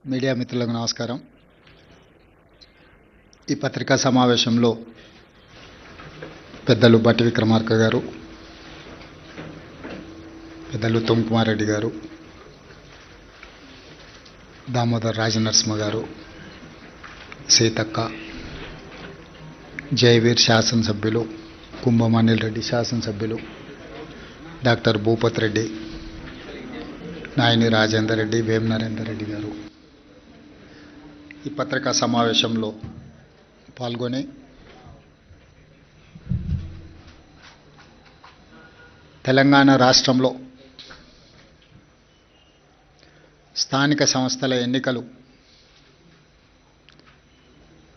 Media మిత్రులకు నమస్కారం. ఈ పత్రికా సమావేశంలో పెద్దలు బట్టి విక్రమార్క గారు, పెద్దలు తుమ్కుమార్ రెడ్డి గారు, దామోదర్ రాజనరసింహ గారు, సీతక్క, జయవీర్ శాసనసభ్యులు, కుంభం అనిల్ రెడ్డి శాసనసభ్యులు, డాక్టర్ భూపత్ రెడ్డి, నాయని రాజేందర్ రెడ్డి, వేం నరేందర్ రెడ్డి గారు ఈ పత్రికా సమావేశంలో పాల్గొని తెలంగాణ రాష్ట్రంలో స్థానిక సంస్థల ఎన్నికలు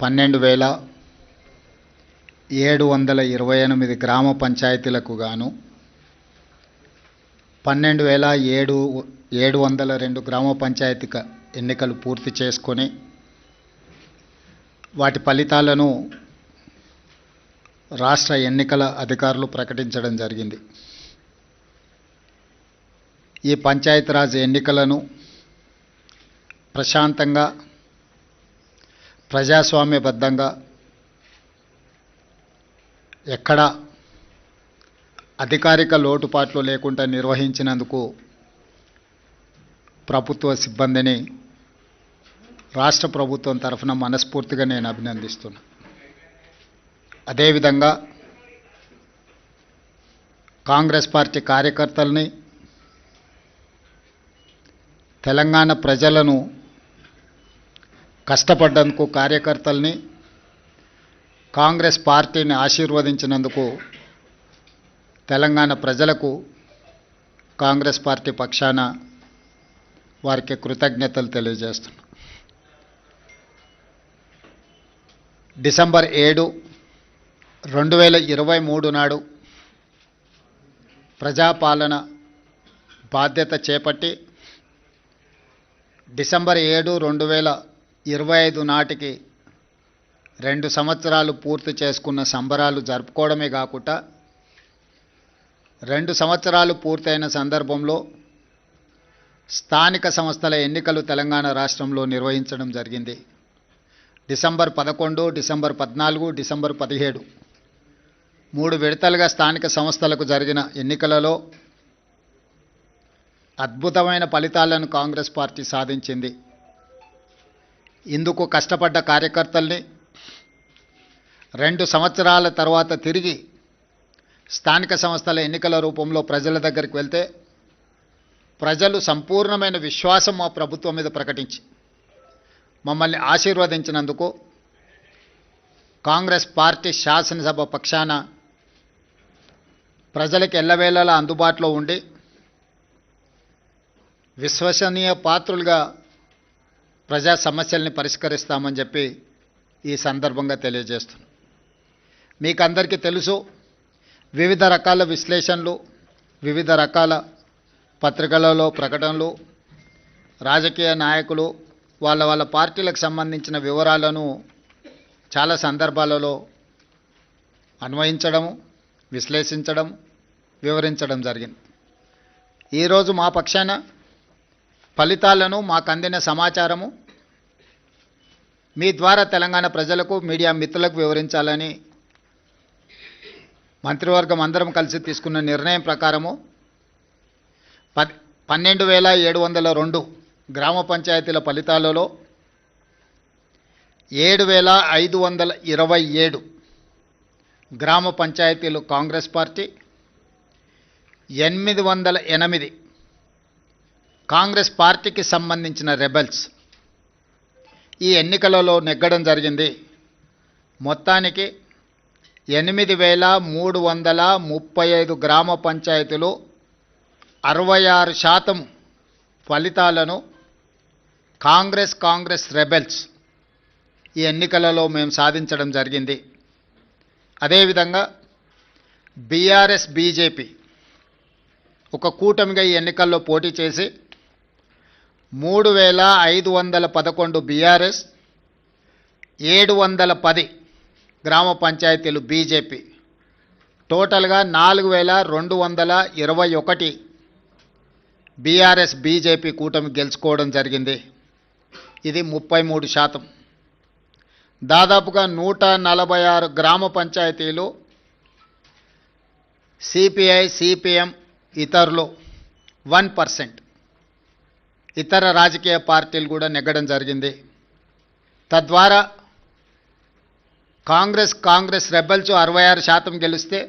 12,728 గ్రామ పంచాయతీలకు గాను 12,702 గ్రామ పంచాయతీ ఎన్నికలు పూర్తి చేసుకొని వాటి ఫలితాలను రాష్ట్ర ఎన్నికల అధికారులు ప్రకటించడం జరిగింది. ఈ పంచాయతీరాజ్ ఎన్నికలను ప్రశాంతంగా, ప్రజాస్వామ్యబద్ధంగా, ఎక్కడా అధికారిక లోటుపాట్లు లేకుండా నిర్వహించినందుకు ప్రభుత్వ సిబ్బందిని రాష్ట్ర ప్రభుత్వం తరఫున మనస్ఫూర్తిగా నేను అభినందిస్తున్నా. అదేవిధంగా కాంగ్రెస్ పార్టీ కార్యకర్తల్ని, తెలంగాణ ప్రజలను కష్టపడ్డందుకు కార్యకర్తల్ని, కాంగ్రెస్ పార్టీని ఆశీర్వదించినందుకు తెలంగాణ ప్రజలకు కాంగ్రెస్ పార్టీ పక్షాన వారికి కృతజ్ఞతలు తెలియజేస్తున్నాను. డిసెంబర్ 7, 2023 నాడు ప్రజాపాలన బాధ్యత చేపట్టి డిసెంబర్ 7, 2025 నాటికి 2 సంవత్సరాలు పూర్తి చేసుకున్న సంబరాలు జరుపుకోవడమే కాకుండా 2 సంవత్సరాలు పూర్తయిన సందర్భంలో స్థానిక సంస్థల ఎన్నికలు తెలంగాణ రాష్ట్రంలో నిర్వహించడం జరిగింది. డిసెంబర్ 11, డిసెంబర్ 14, డిసెంబర్ 17 3 విడతలుగా స్థానిక సంస్థలకు జరిగిన ఎన్నికలలో అద్భుతమైన ఫలితాలను కాంగ్రెస్ పార్టీ సాధించింది. ఇందుకు కష్టపడ్డ కార్యకర్తల్ని 2 సంవత్సరాల తర్వాత తిరిగి స్థానిక సంస్థల ఎన్నికల రూపంలో ప్రజల దగ్గరికి వెళ్తే ప్రజలు సంపూర్ణమైన విశ్వాసం మా ప్రభుత్వం మీద ప్రకటించి మమ్మల్ని ఆశీర్వదించినందుకు కాంగ్రెస్ పార్టీ శాసనసభ పక్షాన ప్రజలకు ఎల్లవేళలా అందుబాటులో ఉండి విశ్వసనీయ పాత్రులుగా ప్రజా సమస్యల్ని పరిష్కరిస్తామని చెప్పి ఈ సందర్భంగా తెలియజేస్తున్నాను. మీకు అందరికీ తెలుసు, వివిధ రకాల విశ్లేషణలు, వివిధ రకాల పత్రికలలో ప్రకటనలు, రాజకీయ నాయకులు వాళ్ళ పార్టీలకు సంబంధించిన వివరాలను చాలా సందర్భాలలో అన్వయించడం, విశ్లేషించడం, వివరించడం జరిగింది. ఈరోజు మా పక్షాన ఫలితాలను, మాకు అందిన సమాచారము మీ ద్వారా తెలంగాణ ప్రజలకు, మీడియా మిత్రులకు వివరించాలని మంత్రివర్గం అందరం కలిసి తీసుకున్న నిర్ణయం ప్రకారము 12,702 గ్రామ పంచాయతీల ఫలితాలలో 7,527 గ్రామ పంచాయతీలు కాంగ్రెస్ పార్టీ, 808 కాంగ్రెస్ పార్టీకి సంబంధించిన రెబెల్స్ ఈ ఎన్నికలలో నెగ్గడం జరిగింది. మొత్తానికి 8,335 గ్రామ పంచాయతీలు 66% ఫలితాలను కాంగ్రెస్ రెబెల్స్ ఈ ఎన్నికలలో మేము సాధించడం జరిగింది. అదేవిధంగా బీఆర్ఎస్, బీజేపీ ఒక కూటమిగా ఈ ఎన్నికల్లో పోటీ చేసి 3,511 బీఆర్ఎస్, 710 గ్రామ పంచాయతీలు బీజేపీ, టోటల్గా 4,221 బీఆర్ఎస్ బీజేపీ కూటమి గెలుచుకోవడం జరిగింది. ఇది 33%. దాదాపుగా 146 గ్రామ పంచాయతీలు సిపిఐ సిపిఎం ఇతరులు 1%, ఇతర రాజకీయ పార్టీలు కూడా నెగ్గడం జరిగింది. తద్వారా కాంగ్రెస్ రెబల్స్ 66% గెలిస్తే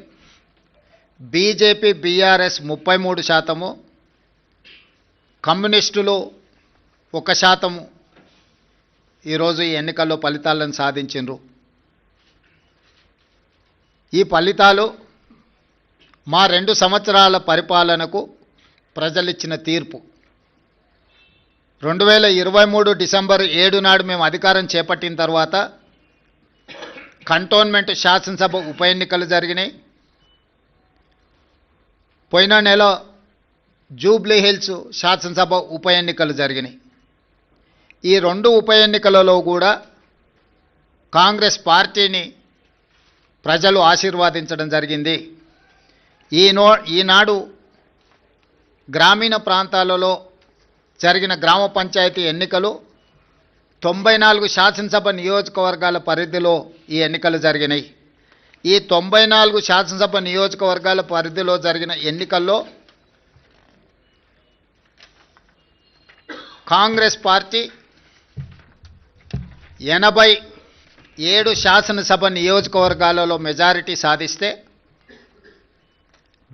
బీజేపీ బీఆర్ఎస్ 33%, కమ్యూనిస్టులు 1% ఈరోజు ఈ ఎన్నికల్లో ఫలితాలను సాధించిండ్రు. ఈ ఫలితాలు మా 2 సంవత్సరాల పరిపాలనకు ప్రజలిచ్చిన తీర్పు. 2023 డిసెంబర్ 7 నాడు మేము అధికారం చేపట్టిన తర్వాత కంటోన్మెంట్ శాసనసభ ఉప ఎన్నికలు జరిగినాయి. పోయిన నెల జూబ్లీ హిల్స్ శాసనసభ ఉప ఎన్నికలు జరిగినాయి. ఈ 2 ఉప ఎన్నికలలో కూడా కాంగ్రెస్ పార్టీని ప్రజలు ఆశీర్వాదించడం జరిగింది. ఈనాడు గ్రామీణ ప్రాంతాలలో జరిగిన గ్రామ పంచాయతీ ఎన్నికలు 94 శాసనసభ నియోజకవర్గాల పరిధిలో ఈ ఎన్నికలు జరిగినాయి. ఈ 94 శాసనసభ నియోజకవర్గాల పరిధిలో జరిగిన ఎన్నికల్లో కాంగ్రెస్ పార్టీ 87 శాసనసభ నియోజకవర్గాలలో మెజారిటీ సాధిస్తే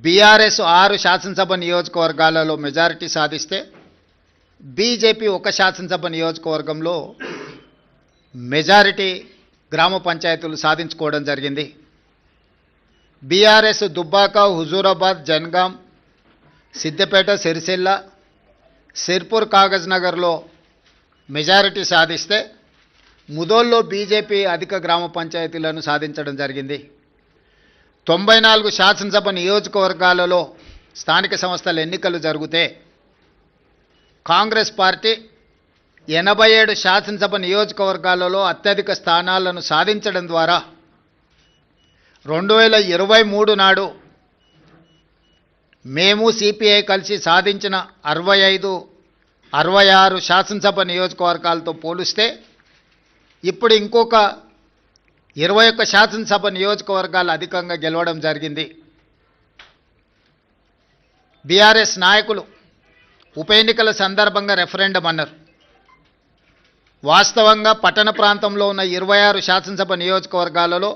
బీఆర్ఎస్ 6 శాసనసభ నియోజకవర్గాలలో మెజారిటీ సాధిస్తే బీజేపీ 1 శాసనసభ నియోజకవర్గంలో మెజారిటీ గ్రామ పంచాయతీలు సాధించుకోవడం జరిగింది. బీఆర్ఎస్ దుబ్బాక, హుజూరాబాద్, జన్గాం, సిద్దిపేట, సిరిసిల్ల, సిర్పూర్, కాగజ్ నగర్లో మెజారిటీ సాధిస్తే ముదోల్లో బీజేపీ అధిక గ్రామ పంచాయతీలను సాధించడం జరిగింది. 94 శాసనసభ నియోజకవర్గాలలో స్థానిక సంస్థల ఎన్నికలు జరిగితే కాంగ్రెస్ పార్టీ 87 శాసనసభ నియోజకవర్గాలలో అత్యధిక స్థానాలను సాధించడం ద్వారా 2023 నాడు మేము సిపిఐ కలిసి సాధించిన 65-66 శాసనసభ నియోజకవర్గాలతో పోలిస్తే ఇప్పుడు ఇంకొక 21 శాసనసభ నియోజకవర్గాలు అధికంగా గెలవడం జరిగింది. బీఆర్ఎస్ నాయకులు ఉప ఎన్నికల సందర్భంగా రెఫరెండం అన్నారు. వాస్తవంగా పట్టణ ప్రాంతంలో ఉన్న 26 శాసనసభ నియోజకవర్గాలలో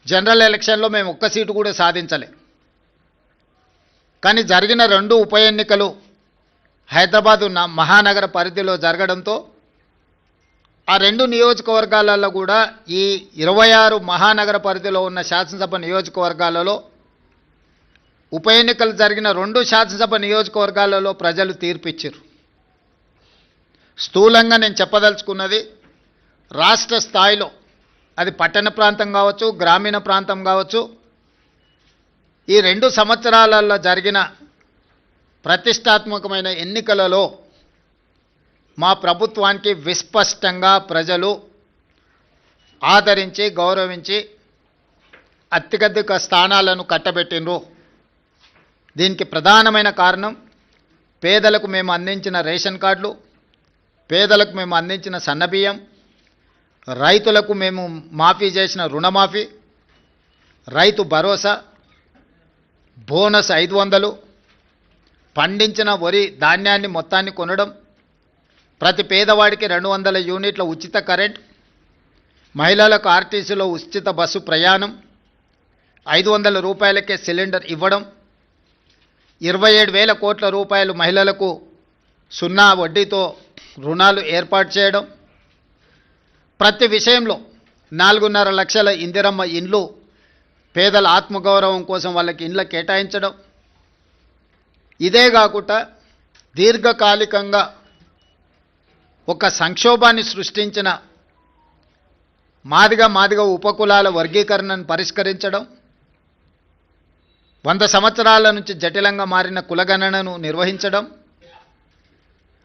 జనరల్ ఎలక్షన్లో మేము 1 సీటు కూడా సాధించలే. కానీ జరిగిన 2 ఉప ఎన్నికలు హైదరాబాదు మహానగర పరిధిలో జరగడంతో ఆ 2 నియోజకవర్గాలలో కూడా ఈ 26 మహానగర పరిధిలో ఉన్న శాసనసభ నియోజకవర్గాలలో ఉప ఎన్నికలు జరిగిన 2 శాసనసభ నియోజకవర్గాలలో ప్రజలు తీర్పిచ్చారు. స్థూలంగా నేను చెప్పదలుచుకున్నది, రాష్ట్ర స్థాయిలో అది పట్టణ ప్రాంతం కావచ్చు, గ్రామీణ ప్రాంతం కావచ్చు, ఈ 2 సంవత్సరాలలో జరిగిన ప్రతిష్టాత్మకమైన ఎన్నికలలో మా ప్రభుత్వానికి విస్పష్టంగా ప్రజలు ఆదరించి గౌరవించి అత్యధిక స్థానాలను కట్టబెట్టినరు. దీనికి ప్రధానమైన కారణం పేదలకు మేము అందించిన రేషన్ కార్డులు, పేదలకు మేము అందించిన సన్నబియ్యం, రైతులకు మేము మాఫీ చేసిన రుణమాఫీ, రైతు భరోసా, బోనస్ 500, పండించిన వరి ధాన్యాన్ని మొత్తాన్ని కొనడం, ప్రతి పేదవాడికి 200 యూనిట్ల ఉచిత కరెంట్, మహిళలకు ఆర్టీసీలో ఉచిత బస్సు ప్రయాణం, 500 రూపాయలకే సిలిండర్ ఇవ్వడం, 27,000 కోట్ల రూపాయలు మహిళలకు 0 వడ్డీతో రుణాలు ఏర్పాటు చేయడం, ప్రతి విషయంలో 4.5 లక్షల ఇందిరమ్మ ఇండ్లు పేదల ఆత్మగౌరవం కోసం వాళ్ళకి ఇండ్ల కేటాయించడం. ఇదే కాకుండా దీర్ఘకాలికంగా ఒక సంక్షోభాన్ని సృష్టించిన మాదిగ ఉపకులాల వర్గీకరణను పరిష్కరించడం, 100 సంవత్సరాల నుంచి జటిలంగా మారిన కులగణనను నిర్వహించడం,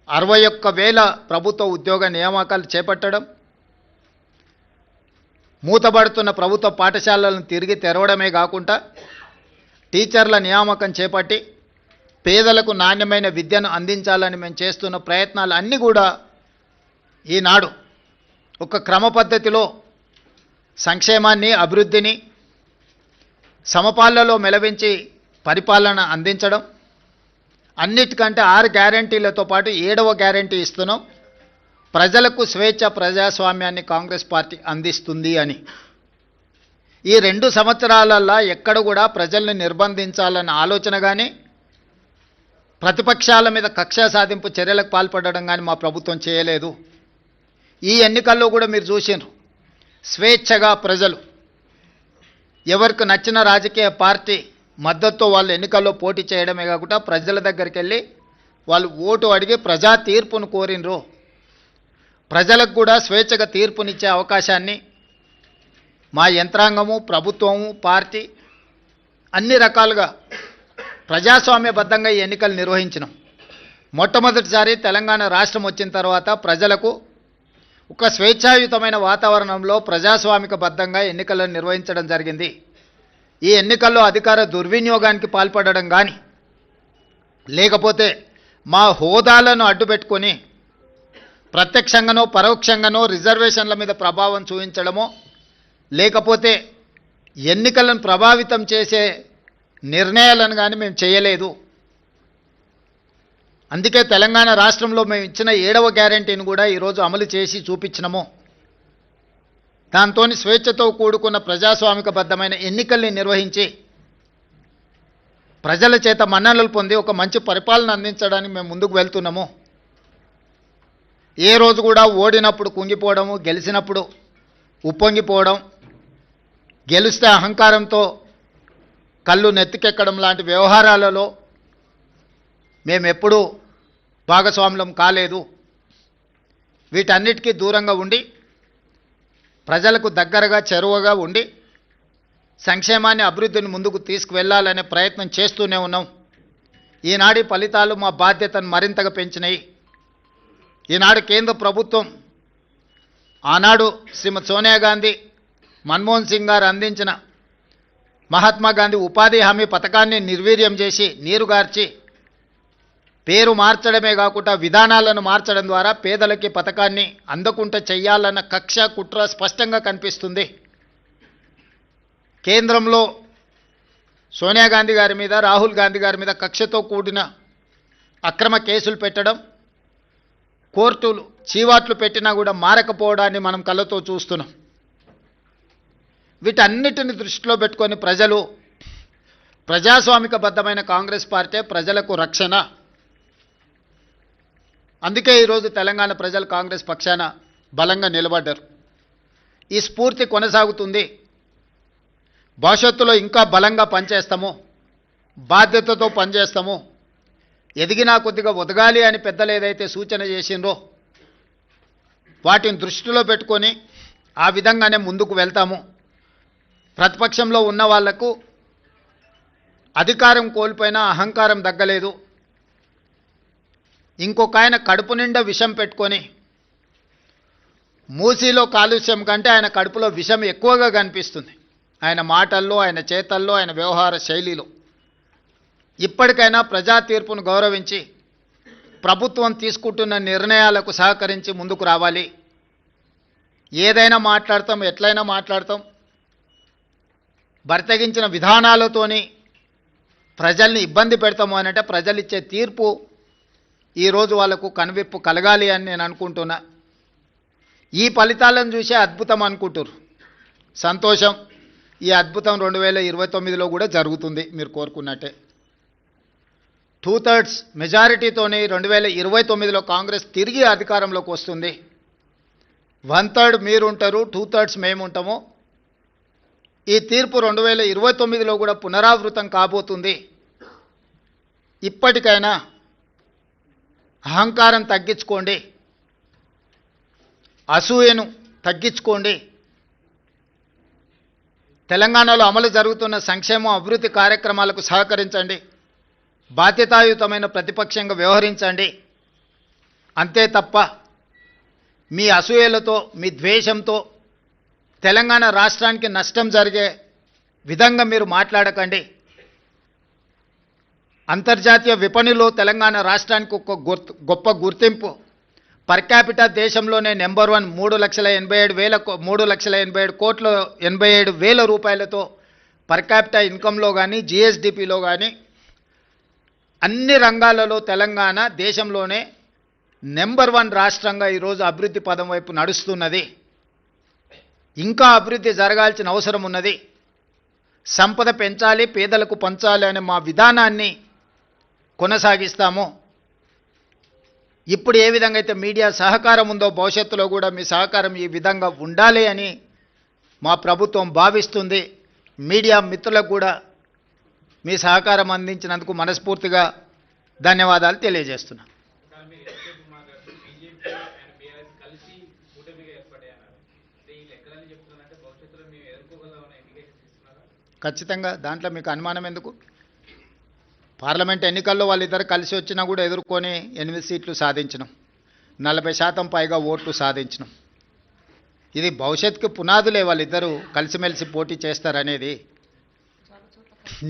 61,000 ప్రభుత్వ ఉద్యోగ నియామకాలు చేపట్టడం, మూతబడుతున్న ప్రభుత్వ పాఠశాలలను తిరిగి తెరవడమే కాకుండా టీచర్ల నియామకం చేపట్టి పేదలకు నాణ్యమైన విద్యను అందించాలని మేము చేస్తున్న ప్రయత్నాలు అన్నీ కూడా ఈనాడు ఒక క్రమ పద్ధతిలో సంక్షేమాన్ని, అభివృద్ధిని సమపాళ్లలో మెలవించి పరిపాలన అందించడం, అన్నిటికంటే 6 గ్యారంటీలతో పాటు 7వ గ్యారంటీ ఇస్తున్నాం, ప్రజలకు స్వేచ్ఛ, ప్రజాస్వామ్యాన్ని కాంగ్రెస్ పార్టీ అందిస్తుంది అని. ఈ 2 సంవత్సరాలల్లో ఎక్కడ కూడా ప్రజల్ని నిర్బంధించాలన్న ఆలోచన కానీ, ప్రతిపక్షాల మీద కక్ష సాధింపు చర్యలకు పాల్పడడం కానీ మా ప్రభుత్వం చేయలేదు. ఈ ఎన్నికల్లో కూడా మీరు చూసినారు, స్వేచ్ఛగా ప్రజలు ఎవరికి నచ్చిన రాజకీయ పార్టీ మద్దతుతో వాళ్ళు ఎన్నికల్లో పోటీ చేయడమే కాకుండా ప్రజల దగ్గరికి వెళ్ళి వాళ్ళు ఓటు అడిగి ప్రజా తీర్పును కోరినరు. ప్రజలకు కూడా స్వేచ్ఛగా తీర్పునిచ్చే అవకాశాన్ని మా యంత్రాంగము, ప్రభుత్వము, పార్టీ అన్ని రకాలుగా ప్రజాస్వామ్యబద్ధంగా ఈ ఎన్నికలు నిర్వహించినాం. మొట్టమొదటిసారి తెలంగాణ రాష్ట్రం వచ్చిన తర్వాత ప్రజలకు ఒక స్వేచ్ఛాయుతమైన వాతావరణంలో ప్రజాస్వామికబద్ధంగా ఎన్నికలను నిర్వహించడం జరిగింది. ఈ ఎన్నికల్లో అధికార దుర్వినియోగానికి పాల్పడడం కానీ, లేకపోతే మా హోదాలను అడ్డుపెట్టుకొని ప్రత్యక్షంగానో పరోక్షంగానో రిజర్వేషన్ల మీద ప్రభావం చూపించడమో, లేకపోతే ఎన్నికలను ప్రభావితం చేసే నిర్ణయాలను కానీ మేము చేయలేదు. అందుకే తెలంగాణ రాష్ట్రంలో మేము ఇచ్చిన 7వ గ్యారంటీని కూడా ఈరోజు అమలు చేసి చూపించినాము. దాంతో స్వేచ్ఛతో కూడుకున్న ప్రజాస్వామికబద్ధమైన ఎన్నికల్ని నిర్వహించి ప్రజల చేత మన్ననలు పొంది ఒక మంచి పరిపాలన అందించడానికి మేము ముందుకు వెళ్తున్నాము. ఏ రోజు కూడా ఓడినప్పుడు కుంగిపోవడము, గెలిచినప్పుడు ఉప్పొంగిపోవడం, గెలిస్తే అహంకారంతో కళ్ళు నెత్తికెక్కడం లాంటి వ్యవహారాలలో మేమెప్పుడూ భాగస్వాములం కాలేదు. వీటన్నిటికీ దూరంగా ఉండి ప్రజలకు దగ్గరగా, చెరువగా ఉండి సంక్షేమాన్ని, అభివృద్ధిని ముందుకు తీసుకువెళ్ళాలనే ప్రయత్నం చేస్తూనే ఉన్నాం. ఈనాటి ఫలితాలు మా బాధ్యతను మరింతగా పెంచినాయి. ఈనాడు కేంద్ర ప్రభుత్వం ఆనాడు శ్రీమతి సోనియా గాంధీ, మన్మోహన్ సింగ్ గారు అందించిన మహాత్మా గాంధీ ఉపాధి హామీ పథకాన్ని నిర్వీర్యం చేసి, నీరుగార్చి, పేరు మార్చడమే కాకుండా విధానాలను మార్చడం ద్వారా పేదలకి పథకాన్ని అందకుండా చెయ్యాలన్న కక్ష, కుట్ర స్పష్టంగా కనిపిస్తుంది. కేంద్రంలో సోనియా గాంధీ గారి మీద, రాహుల్ గాంధీ గారి మీద కక్షతో కూడిన అక్రమ కేసులు పెట్టడం, కోర్టులు చీవాట్లు పెట్టినా కూడా మారకపోవడాన్ని మనం కళ్ళతో చూస్తున్నాం. వీటన్నిటిని దృష్టిలో పెట్టుకొని ప్రజలు ప్రజాస్వామికబద్ధమైన కాంగ్రెస్ పార్టీ ప్రజలకు రక్షణ. అందుకే ఈరోజు తెలంగాణ ప్రజలు కాంగ్రెస్ పక్షాన బలంగా నిలబడ్డారు. ఈ స్ఫూర్తి కొనసాగుతుంది. భవిష్యత్తులో ఇంకా బలంగా పనిచేస్తాము, బాధ్యతతో పనిచేస్తాము. ఎదిగినా కొద్దిగా ఒదగాలి అని పెద్దలు ఏదైతే సూచన చేసిండ్రో వాటిని దృష్టిలో పెట్టుకొని ఆ విధంగానే ముందుకు వెళ్తాము. ప్రతిపక్షంలో ఉన్న వాళ్లకు అధికారం కోల్పోయినా అహంకారం దగ్గలేదు. ఇంకొక ఆయన కడుపు నిండా విషం పెట్టుకొని, మూసీలో కాలుష్యం కంటే ఆయన కడుపులో విషం ఎక్కువగా కనిపిస్తుంది, ఆయన మాటల్లో, ఆయన చేతల్లో, ఆయన వ్యవహార శైలిలో. ఇప్పటికైనా ప్రజా తీర్పును గౌరవించి ప్రభుత్వం తీసుకుంటున్న నిర్ణయాలకు సహకరించి ముందుకు రావాలి. ఏదైనా మాట్లాడతాం, ఎట్లయినా మాట్లాడతాం. బర్తగించిన విధానాలతోని ప్రజల్ని ఇబ్బంది పెడతాము అనంటే ప్రజలు ఇచ్చే తీర్పు ఈరోజు వాళ్లకు కనువిప్పు కలగాలి అని నేను అనుకుంటున్నా. ఈ ఫలితాలను చూసే అద్భుతం అనుకుంటారు. సంతోషం. ఈ అద్భుతం 2029లో కూడా జరుగుతుంది మీరు కోరుకున్నట్టే. 2/3 మెజారిటీతోనే 2029లో కాంగ్రెస్ తిరిగి అధికారంలోకి వస్తుంది. 1/3 మీరు ఉంటారు, 2/3 మేము ఉంటాము. ఈ తీర్పు 2029లో కూడా పునరావృతం కాబోతుంది. ఇప్పటికైనా అహంకారం తగ్గించుకోండి, అసూయను తగ్గించుకోండి. తెలంగాణలో అమలు జరుగుతున్న సంక్షేమ అభివృద్ధి కార్యక్రమాలకు సహకరించండి. బాధ్యతాయుతమైన ప్రతిపక్షంగా వ్యవహరించండి. అంతే తప్ప మీ అసూయలతో, మీ ద్వేషంతో తెలంగాణ రాష్ట్రానికి నష్టం జరిగే విధంగా మీరు మాట్లాడకండి. అంతర్జాతీయ విపణిలో తెలంగాణ రాష్ట్రానికి ఒక గొప్ప గుర్తింపు, పర్ క్యాపిటా దేశంలోనే నెంబర్ 1 3,87,000 రూపాయలతో పర్ క్యాపిటా ఇన్కంలో కానీ జిఎస్డిపిలో కానీ అన్ని రంగాలలో తెలంగాణ దేశంలోనే నెంబర్ 1 రాష్ట్రంగా ఈరోజు అభివృద్ధి పదం వైపు నడుస్తున్నది. ఇంకా అభివృద్ధి జరగాల్సిన అవసరం ఉన్నది. సంపద పెంచాలి, పేదలకు పంచాలి అనే మా విధానాన్ని కొనసాగిస్తాము. ఇప్పుడు ఏ విధంగా అయితే మీడియా సహకారం ఉందో భవిష్యత్తులో కూడా మీ సహకారం ఈ విధంగా ఉండాలి అని మా ప్రభుత్వం భావిస్తుంది. మీడియా మిత్రులకు కూడా మీ సహకారం అందించినందుకు మనస్ఫూర్తిగా ధన్యవాదాలు తెలియజేస్తున్నా. ఖచ్చితంగా దాంట్లో మీకు అనుమానం ఎందుకు? పార్లమెంట్ ఎన్నికల్లో వాళ్ళిద్దరు కలిసి వచ్చినా కూడా ఎదుర్కొని 8 సీట్లు సాధించినాం, 40% పైగా ఓట్లు సాధించినాం. ఇది భవిష్యత్తుకు పునాదులే వాళ్ళిద్దరూ కలిసిమెలిసి పోటీ చేస్తారనేది.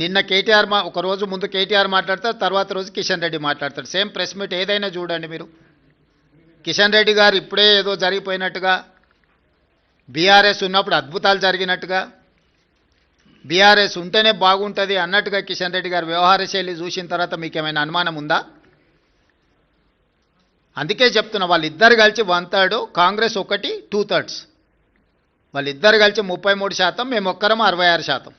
నిన్న కేటీఆర్ ఒక రోజు ముందు కేటీఆర్ మాట్లాడతారు, తర్వాత రోజు కిషన్ రెడ్డి మాట్లాడతాడు. సేమ్ ప్రెస్ మీట్ ఏదైనా చూడండి మీరు. కిషన్ రెడ్డి గారు ఇప్పుడే ఏదో జరిగిపోయినట్టుగా, బీఆర్ఎస్ ఉన్నప్పుడు అద్భుతాలు జరిగినట్టుగా, బీఆర్ఎస్ ఉంటేనే బాగుంటుంది అన్నట్టుగా కిషన్ రెడ్డి గారు వ్యవహార శైలి చూసిన తర్వాత మీకు ఏమైనా అనుమానం ఉందా? అందుకే చెప్తున్నా, వాళ్ళిద్దరు కలిసి 1/3, కాంగ్రెస్ ఒకటి 2/3. వాళ్ళిద్దరు కలిసి 33%, మేము ఒక్కరం 66%.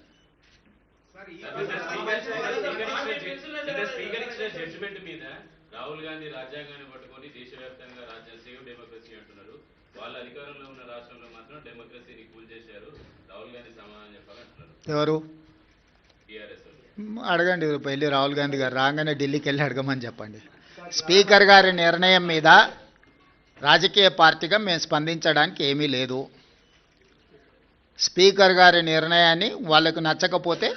రాహుల్ గాంధీ రాజ్యాంగాన్ని పట్టుకొని దేశవ్యాప్తంగా సేవ్ డెమోక్రసీ అంటున్నారు. వాళ్ళ అధికారంలో ఉన్న రాష్ట్రంలో మాత్రం డెమోక్రసీని కూల్ చేశారు. రాహుల్ గాంధీ సమాధానం చెప్పాలంటున్నారు. ఎవరు టీఆర్ఎస్ అడగండి, వెళ్ళి రాహుల్ గాంధీ గారు రాగానే ఢిల్లీకి వెళ్ళి అడగమని చెప్పండి. స్పీకర్ గారి నిర్ణయం మీద రాజకీయ పార్టీగా మేము స్పందించడానికి ఏమీ లేదు. స్పీకర్ గారి నిర్ణయాన్ని వాళ్ళకు నచ్చకపోతే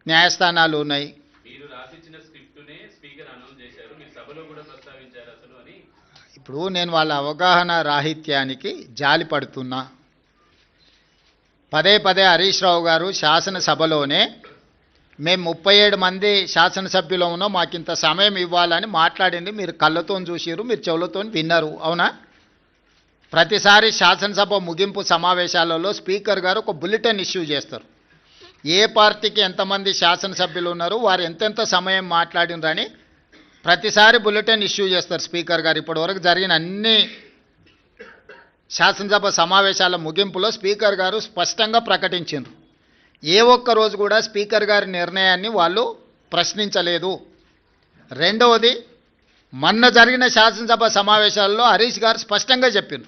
న్యాయస్థానాలు ఉన్నాయి. మీరు రాసిచ్చిన స్క్రిప్టునే స్పీకర్ అనౌన్స్ చేశారు, మీ సభలో కూడా ప్రస్తావించారు అసలు అని. ఇప్పుడు నేను వాళ్ళ అవగాహన రాహిత్యానికి జాలి పడుతున్నా. పదే హరీష్ రావు గారు శాసనసభలోనే మేము 37 మంది శాసనసభ్యులు ఉన్నాం, మాకింత సమయం ఇవ్వాలని మాట్లాడింది మీరు కళ్ళతో చూసిరు, మీరు చెవులతో విన్నారు, అవునా? ప్రతిసారి శాసనసభ ముగింపు సమావేశాలలో స్పీకర్ గారు ఒక బులెటిన్ ఇష్యూ చేస్తారు. ఏ పార్టీకి ఎంతమంది శాసనసభ్యులు ఉన్నారు, వారు ఎంతెంత సమయం మాట్లాడినరని ప్రతిసారి బులెటిన్ ఇష్యూ చేస్తారు స్పీకర్ గారు. ఇప్పటివరకు జరిగిన అన్ని శాసనసభ సమావేశాల ముగింపులో స్పీకర్ గారు స్పష్టంగా ప్రకటించారు. ఏ ఒక్క రోజు కూడా స్పీకర్ గారి నిర్ణయాన్ని వాళ్ళు ప్రశ్నించలేదు. రెండవది, మొన్న జరిగిన శాసనసభ సమావేశాల్లో హరీష్ గారు స్పష్టంగా చెప్పారు,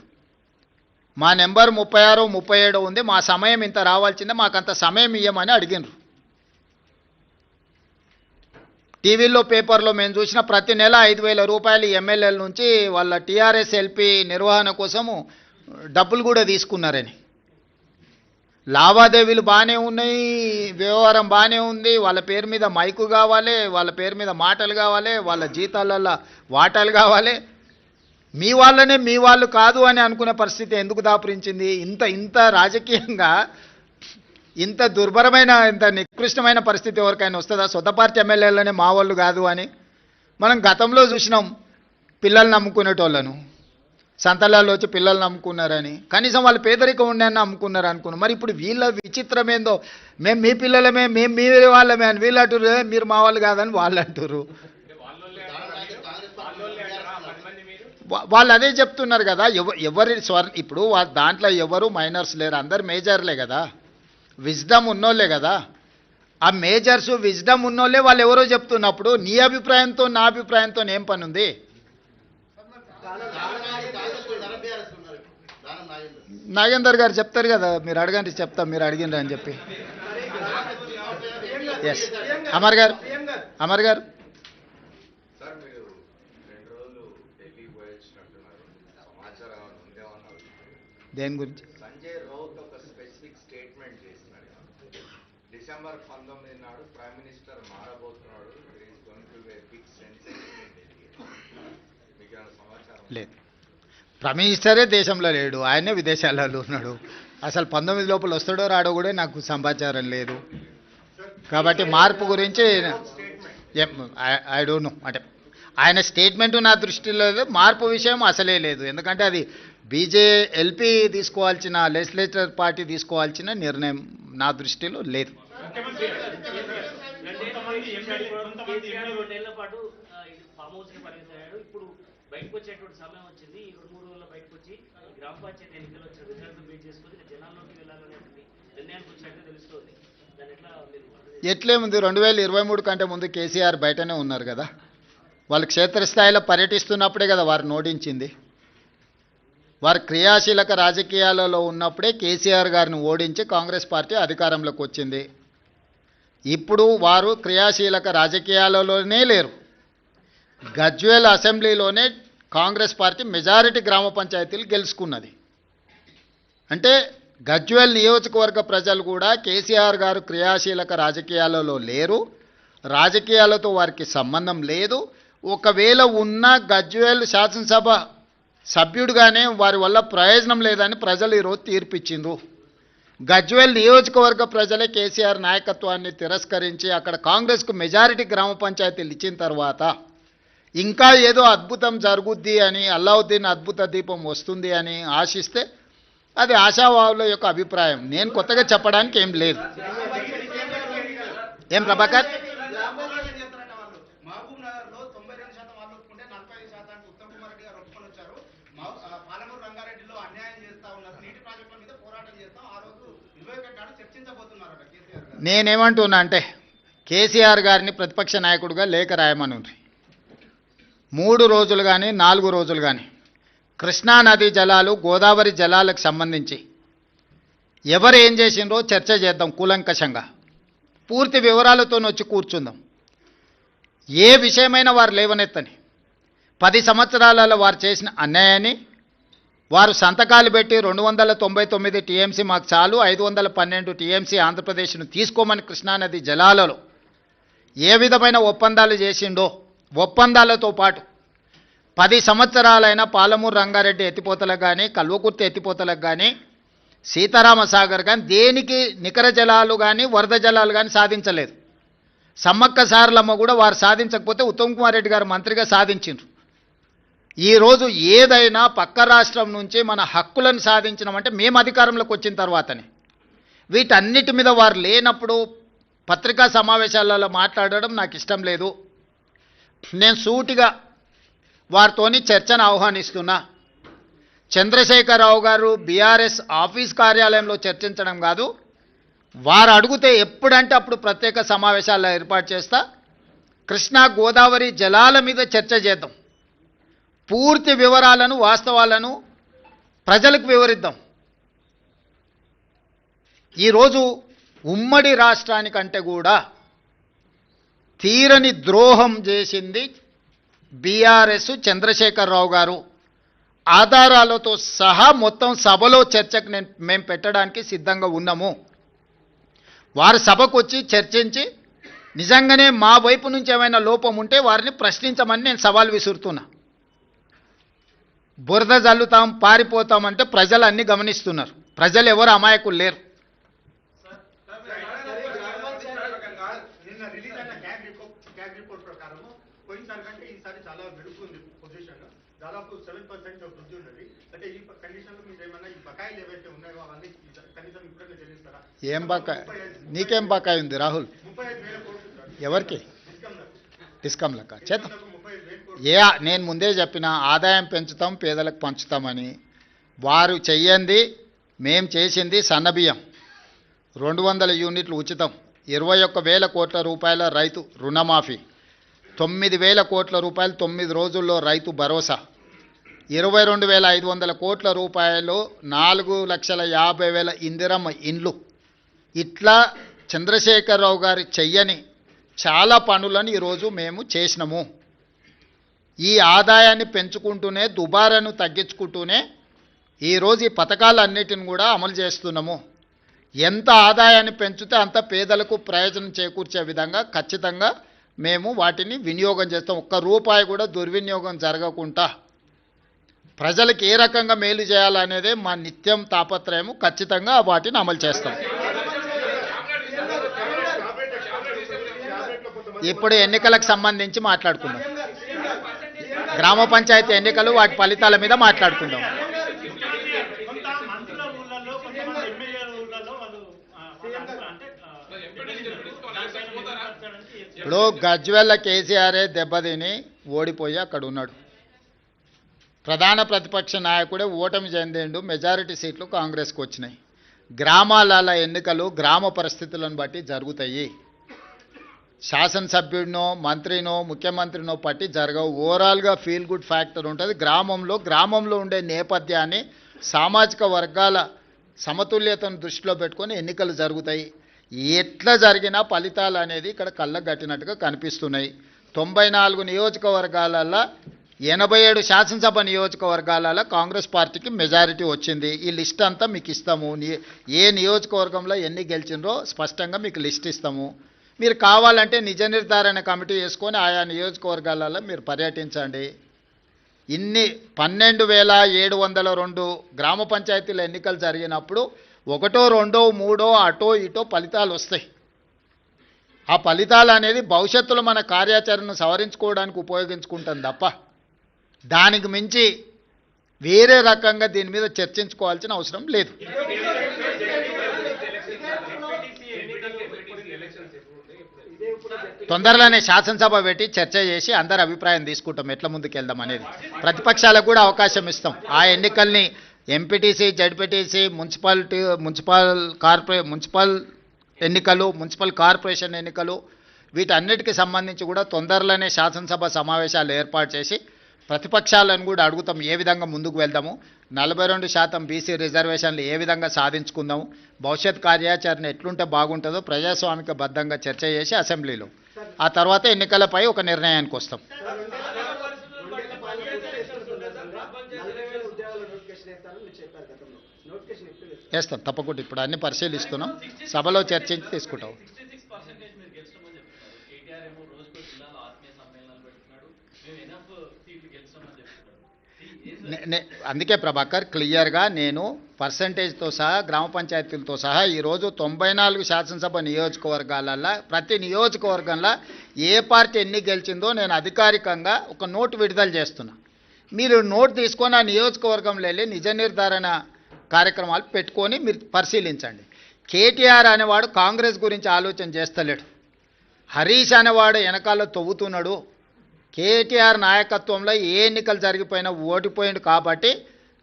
మా నెంబర్ 36, 37 ఉంది, మా సమయం ఇంత రావాల్సిందే, మాకంత సమయం ఇవ్వమని అడిగినారు. టీవీలో పేపర్లో మేము చూసిన ప్రతి నెల 5,000 రూపాయలు ఎమ్మెల్యేల నుంచి వాళ్ళ టీఆర్ఎస్ ఎల్పీ నిర్వహణ కోసము డబ్బులు కూడా తీసుకున్నారని. లావాదేవీలు బాగానే ఉన్నాయి, వ్యవహారం బాగానే ఉంది, వాళ్ళ పేరు మీద మైకు కావాలి, వాళ్ళ పేరు మీద మాటలు కావాలి, వాళ్ళ జీతాలలో వాటాలు కావాలి. మీ వాళ్ళనే మీ వాళ్ళు కాదు అని అనుకునే పరిస్థితి ఎందుకు దాపురించింది? ఇంత రాజకీయంగా ఇంత దుర్భరమైన, ఇంత నికృష్టమైన పరిస్థితి ఎవరికైనా వస్తుందా? సొంత పార్టీ ఎమ్మెల్యేలనే మా వాళ్ళు కాదు అని. మనం గతంలో చూసినాం, పిల్లల్ని నమ్ముకునేటోళ్ళను సంతలాల్లో వచ్చి పిల్లల్ని నమ్ముకున్నారని, కనీసం వాళ్ళు పేదరికం ఉండని అమ్ముకున్నారు అనుకున్నాం. మరి ఇప్పుడు వీళ్ళ విచిత్రం ఏందో, మేము మీ పిల్లలమే, మేము మీ వాళ్ళమే అని వీళ్ళు అంటారు, మీరు మా వాళ్ళు కాదని వాళ్ళు అంటారు. వాళ్ళు అదే చెప్తున్నారు కదా. ఎవరి ఇప్పుడు దాంట్లో ఎవరు మైనర్స్ లేరు, అందరు మేజర్లే కదా, విజ్డమ్ ఉన్నోళ్ళే కదా. ఆ మేజర్స్ విజ్డమ్ ఉన్నోళ్ళే వాళ్ళు ఎవరో చెప్తున్నప్పుడు నీ అభిప్రాయంతో నా అభిప్రాయంతో ఏం పని ఉంది? నాగేందర్ గారు చెప్తారు కదా, మీరు అడగండి, చెప్తాం, మీరు అడిగిండ్రు అని చెప్పి. ఎస్ అమర్ గారు, అమర్ గారు దేని గురించి? సంజయ్ రౌత్ ఒక స్పెసిఫిక్ స్టేట్మెంట్ చేసినాడు. డిసెంబర్ 19 నాడు ప్రైమ్ మినిస్టర్ మారబోతున్నాడు, లేదు, ప్రైమ్ మినిస్టరే దేశంలో లేడు, ఆయనే విదేశాలలో ఉన్నాడు. అసలు 19 లోపల వస్తాడో రాడో కూడా నాకు సమాచారం లేదు. కాబట్టి మార్పు గురించి ఐ డోంట్ నో. అంటే ఆయన స్టేట్మెంటు నా దృష్టిలో లేదు, మార్పు విషయం అసలే లేదు. ఎందుకంటే అది ఎల్పీ తీసుకోవాల్సిన, లెజిస్లేచర్ పార్టీ తీసుకోవాల్సిన నిర్ణయం నా దృష్టిలో లేదు. కేసీఆర్ 2 ఏళ్ల పాటు ఫామ్ హౌస్ ని పరిగెత్తాడు. ఇప్పుడు బయటకు వచ్చేటువంటి సమయం వచ్చింది. ఈ 2-3 రోజుల్లో బయటకు వచ్చి గ్రామ పంచాయతీ ఎన్నికలు వచ్చిన రిజల్ట్ బేస్ చేసుకుని జనాల్లోకి వెళ్ళాలనేటువంటి నిర్ణయానికి వచ్చినట్టు తెలుస్తోంది. దాని ఎట్లా మీరు ఎట్లేముంది, 2023 కంటే ముందు కేసీఆర్ బయటనే ఉన్నారు కదా. వాళ్ళు క్షేత్రస్థాయిలో పర్యటిస్తున్నప్పుడే కదా వారు ఓడించింది. వారు క్రియాశీలక రాజకీయాలలో ఉన్నప్పుడే కేసీఆర్ గారిని ఓడించి కాంగ్రెస్ పార్టీ అధికారంలోకి వచ్చింది. ఇప్పుడు వారు క్రియాశీలక రాజకీయాలలోనే లేరు. గజ్వేల్ అసెంబ్లీలోనే కాంగ్రెస్ పార్టీ మెజారిటీ గ్రామ పంచాయతీలు గెలుచుకున్నది. అంటే గజ్వేల్ నియోజకవర్గ ప్రజలు కూడా కేసీఆర్ గారు క్రియాశీలక రాజకీయాలలో లేరు, రాజకీయాలతో వారికి సంబంధం లేదు. ఒకవేళ ఉన్న గజ్వేల్ శాసనసభ సభ్యుడిగానే వారి వల్ల ప్రయోజనం లేదని ప్రజలు ఈరోజు తీర్పిచ్చిండ్రు. గజ్వేల్ నియోజకవర్గ ప్రజలే కేసీఆర్ నాయకత్వాన్ని తిరస్కరించి అక్కడ కాంగ్రెస్కు మెజారిటీ గ్రామ పంచాయతీలు ఇచ్చిన తర్వాత ఇంకా ఏదో అద్భుతం జరుగుద్ది అని, అల్లావుద్దీన్ అద్భుత దీపం వస్తుంది అని ఆశిస్తే అది ఆశావాహుల యొక్క అభిప్రాయం. నేను కొత్తగా చెప్పడానికి ఏం లేదు. ఏం ప్రభాకర్? నేనేమంటున్నా అంటే కేసీఆర్ గారిని ప్రతిపక్ష నాయకుడిగా లేఖ రాయమనుంది. 3 రోజులు కానీ 4 రోజులు కానీ కృష్ణానది జలాలు, గోదావరి జలాలకు సంబంధించి ఎవరు ఏం చేసిండ్రో చర్చ చేద్దాం కూలంకషంగా. పూర్తి వివరాలతో వచ్చి కూర్చుందాం. ఏ విషయమైనా వారు లేవనెత్తని 10 సంవత్సరాలలో వారు చేసిన అన్యాయాన్ని, వారు సంతకాలు పెట్టి 299 టీఎంసీ మాకు చాలు, 512 టీఎంసీ ఆంధ్రప్రదేశ్ను తీసుకోమని కృష్ణానది జలాలలో ఏ విధమైన ఒప్పందాలు చేసిండో, ఒప్పందాలతో పాటు 10 సంవత్సరాలైన పాలమూరు రంగారెడ్డి ఎత్తిపోతలకు కానీ, కల్వకుర్తి ఎత్తిపోతలకు కానీ, సీతారామ సాగర్ కానీ దేనికి నికర జలాలు కానీ వరద జలాలు కానీ సాధించలేదు. సమ్మక్క సారలమ్మ కూడా వారు సాధించకపోతే ఉత్తమ్ కుమార్ రెడ్డి గారు మంత్రిగా సాధించిండ్రు. ఈరోజు ఏదైనా పక్క రాష్ట్రం నుంచి మన హక్కులను సాధించడమంటే మేము అధికారంలోకి వచ్చిన తర్వాతనే. వీటన్నిటి మీద వారు లేనప్పుడు పత్రికా సమావేశాలలో మాట్లాడడం నాకు ఇష్టం లేదు. నేను సూటిగా వారితోని చర్చను ఆహ్వానిస్తున్నా. చంద్రశేఖరరావు గారు బీఆర్ఎస్ ఆఫీస్ కార్యాలయంలో చర్చించడం కాదు, వారు అడిగితే ఎప్పుడంటే అప్పుడు ప్రత్యేక సమావేశాల్లో ఏర్పాటు చేస్తా. కృష్ణా గోదావరి జలాల మీద చర్చ చేద్దాం. పూర్తి వివరాలను, వాస్తవాలను ప్రజలకు వివరిద్దాం. ఈరోజు ఉమ్మడి రాష్ట్రానికంటే కూడా తీరని ద్రోహం చేసింది బీఆర్ఎస్, చంద్రశేఖరరావు గారు. ఆధారాలతో సహా మొత్తం సభలో చర్చకు మేము పెట్టడానికి సిద్ధంగా ఉన్నాము. వారు సభకు వచ్చి చర్చించి నిజంగానే మా వైపు నుంచి ఏమైనా లోపం ఉంటే వారిని ప్రశ్నించమని నేను సవాల్ విసురుతున్నా. బురద జల్లుతాం, పారిపోతామంటే ప్రజలు అన్నీ గమనిస్తున్నారు. ప్రజలు ఎవరు అమాయకులు లేరు. దాదాపు 7% వృద్ధి ఉన్నది. అంటే ఈ కండిషన్లో మీరు ఏమన్నా ఈ బకాయిలు ఏవైతే ఉన్నాయో అవన్నీ కనీసం ఇప్పుడైనా చెల్లిస్తారా? ఏం బకాయి? నీకేం బకాయి ఉంది రాహుల్? 35,000 కోట్లు సార్. ఎవరికి? డిస్కమ్లక చేద్దాం. 35,000 కోట్లు. నేను ముందే చెప్పిన ఆదాయం పెంచుతాం, పేదలకు పంచుతామని. వారు చెయ్యండి, మేం చేసింది సన్నబియ్యం 200 యూనిట్లు ఉచితం, 21,000 కోట్ల రూపాయల రైతు రుణమాఫీ, 9,000 కోట్ల రూపాయలు 9 రోజుల్లో రైతు భరోసా, 22,500 కోట్ల రూపాయలు 4,50,000 ఇందిరమ్మ ఇండ్లు. ఇట్లా చంద్రశేఖరరావు గారు చెయ్యని చాలా పనులను ఈరోజు మేము చేసినాము. ఈ ఆదాయాన్ని పెంచుకుంటూనే, దుబారాను తగ్గించుకుంటూనే ఈరోజు ఈ పథకాలన్నిటిని కూడా అమలు చేస్తున్నాము. ఎంత ఆదాయాన్ని పెంచితే అంత పేదలకు ప్రయోజనం చేకూర్చే విధంగా ఖచ్చితంగా మేము వాటిని వినియోగం చేస్తాం. ఒక్క రూపాయి కూడా దుర్వినియోగం జరగకుండా ప్రజలకు ఏ రకంగా మేలు చేయాలనేదే మా నిత్యం తాపత్రయము. ఖచ్చితంగా వాటిని అమలు చేస్తాం. ఇప్పుడు ఎన్నికలకు సంబంధించి మాట్లాడుకుందాం. గ్రామ పంచాయతీ ఎన్నికలు వాటి ఫలితాల మీద మాట్లాడుకుందాం. కొంత మంత్రుల ఊళ్ళల్లో కొంతమంది ఎమ్మెల్యేల ఊళ్ళల్లో వాళ్ళు ఇప్పుడు గజ్వెల్ల కేసీఆరే దెబ్బతిని ఓడిపోయి అక్కడ ఉన్నాడు. ప్రధాన ప్రతిపక్ష నాయకుడే ఓటమి చెందిండు. మెజారిటీ సీట్లు కాంగ్రెస్కి వచ్చినాయి. గ్రామాల ఎన్నికలు గ్రామ పరిస్థితులను బట్టి జరుగుతాయి. శాసనసభ్యుడినో మంత్రినో ముఖ్యమంత్రినో పట్టి జరగవు. ఓవరాల్గా ఫీల్ గుడ్ ఫ్యాక్టర్ ఉంటుంది. గ్రామంలో ఉండే నేపథ్యాన్ని సామాజిక వర్గాల సమతుల్యతను దృష్టిలో పెట్టుకొని ఎన్నికలు జరుగుతాయి. ఎట్లా జరిగినా ఫలితాలు అనేది ఇక్కడ కళ్ళకు కట్టినట్టుగా కనిపిస్తున్నాయి. 94 నియోజకవర్గాలలో 87 శాసనసభ నియోజకవర్గాలలో కాంగ్రెస్ పార్టీకి మెజారిటీ వచ్చింది. ఈ లిస్ట్ అంతా మీకు ఇస్తాము. ఏ నియోజకవర్గంలో ఎన్ని గెలిచిండ్రో స్పష్టంగా మీకు లిస్ట్ ఇస్తాము. మీరు కావాలంటే నిజ నిర్ధారణ కమిటీ వేసుకొని ఆయా నియోజకవర్గాలలో మీరు పర్యటించండి. ఇన్ని 12,702 గ్రామ పంచాయతీల ఎన్నికలు జరిగినప్పుడు 1, 2, 3 అటో ఇటో ఫలితాలు వస్తాయి. ఆ ఫలితాలు అనేది భవిష్యత్తులో మన కార్యాచరణను సవరించుకోవడానికి ఉపయోగించుకుంటాం తప్ప దానికి మించి వేరే రకంగా దీని మీద చర్చించుకోవాల్సిన అవసరం లేదు. తొందరలోనే శాసనసభ పెట్టి చర్చ చేసి అందరి అభిప్రాయం తీసుకుంటాం ఎట్లా ముందుకు వెళ్దాం అనేది. ప్రతిపక్షాలకు కూడా అవకాశం ఇస్తాం. ఆ ఎన్నికల్ని ఎంపీటీసీ, జడ్పీటీసీ, మున్సిపల్ ఎన్నికలు, మున్సిపల్ కార్పొరేషన్ ఎన్నికలు వీటన్నిటికీ సంబంధించి కూడా తొందరలోనే శాసనసభ సమావేశాలు ఏర్పాటు చేసి ప్రతిపక్షాలను కూడా అడుగుతాం ఏ విధంగా ముందుకు వెళ్దాము, 42% బీసీ రిజర్వేషన్లు ఏ విధంగా సాధించుకుందాము, భవిష్యత్ కార్యాచరణ ఎట్లుంటే బాగుంటుందో ప్రజాస్వామిక బద్ధంగా చర్చ చేసి అసెంబ్లీలో ఆ తర్వాత ఎన్నికలపై ఒక నిర్ణయానికి వస్తాం. వేస్తాం తప్పకుండా. ఇప్పుడు అన్ని పరిశీలిస్తున్నాం, సభలో చర్చించి తీసుకుంటాం. అందుకే ప్రభాకర్ క్లియర్గా నేను పర్సంటేజ్తో సహా గ్రామ పంచాయతీలతో సహా ఈరోజు 94 శాసనసభ నియోజకవర్గాలలో ప్రతి నియోజకవర్గంలో ఏ పార్టీ ఎన్ని గెలిచిందో నేను అధికారికంగా ఒక నోటు విడుదల చేస్తున్నా. మీరు నోటు తీసుకొని ఆ నియోజకవర్గంలో వెళ్ళి నిజ నిర్ధారణ కార్యక్రమాలు పెట్టుకొని మీరు పరిశీలించండి. కేటీఆర్ అనేవాడు కాంగ్రెస్ గురించి ఆలోచన చేస్తలేడు. హరీష్ అనేవాడు వెనకాల తవ్వుతున్నాడు. కేటీఆర్ నాయకత్వంలో ఏ ఎన్నికలు జరిగిపోయినా ఓడిపోయిండు కాబట్టి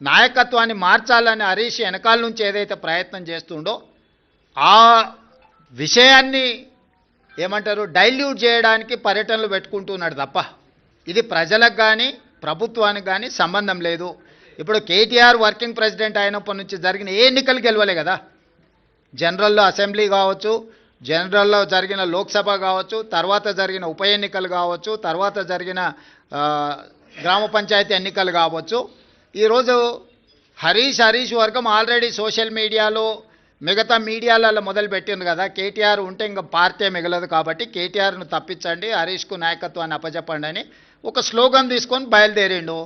నాయకత్వాన్ని మార్చాలని హరీష్ వెనకాల నుంచి ఏదైతే ప్రయత్నం చేస్తుండో ఆ విషయాన్ని ఏమంటారు డైల్యూట్ చేయడానికి పర్యటనలు పెట్టుకుంటున్నాడు తప్ప ఇది ప్రజలకు కానీ ప్రభుత్వానికి కానీ సంబంధం లేదు. ఇప్పుడు కేటీఆర్ వర్కింగ్ ప్రెసిడెంట్ అయినప్పటి నుంచి జరిగిన ఏ ఎన్నికలు గెలవలే కదా. జనరల్లో అసెంబ్లీ కావచ్చు, జనరల్లో జరిగిన లోక్సభ కావచ్చు, తర్వాత జరిగిన ఉప ఎన్నికలు కావచ్చు, తర్వాత జరిగిన గ్రామ పంచాయతీ ఎన్నికలు కావచ్చు. ఈరోజు హరీష్ వర్గం ఆల్రెడీ సోషల్ మీడియాలో మిగతా మీడియాలలో మొదలుపెట్టింది కదా. కేటీఆర్ ఉంటే ఇంకా పార్టీ మిగలదు కాబట్టి కేటీఆర్ను తప్పించండి, హరీష్కు నాయకత్వాన్ని అప్పచెప్పండి అని ఒక స్లోగన్ తీసుకొని బయలుదేరిండు.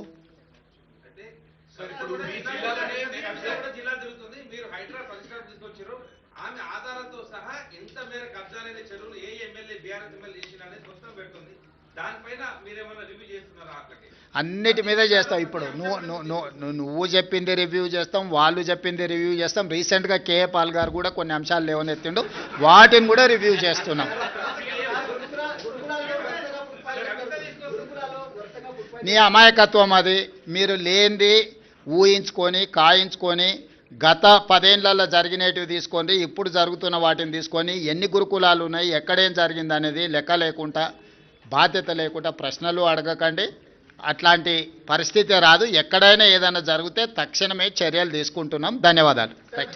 అన్నిటి మీద చేస్తాం. ఇప్పుడు నువ్వు చెప్పింది రివ్యూ చేస్తాం, వాళ్ళు చెప్పింది రివ్యూ చేస్తాం. రీసెంట్గా కేఏ పాల్ గారు కూడా కొన్ని అంశాలు లేవనెత్తిండు, వాటిని కూడా రివ్యూ చేస్తున్నాం. నీ అమాయకత్వం అది. మీరు లేనిది ఊహించుకొని కాయించుకొని గత 10 ఏళ్లలో జరిగినవి తీసుకొని ఇప్పుడు జరుగుతున్న వాటిని తీసుకొని ఎన్ని గురుకులాలు ఉన్నాయి, ఎక్కడేం జరిగింది అనేది లెక్క లేకుండా బాధ్యత లేకుండా ప్రశ్నలు అడగకండి. అట్లాంటి పరిస్థితి రాదు. ఎక్కడైనా ఏదైనా జరిగితే తక్షణమే చర్యలు తీసుకుంటున్నాం. ధన్యవాదాలు.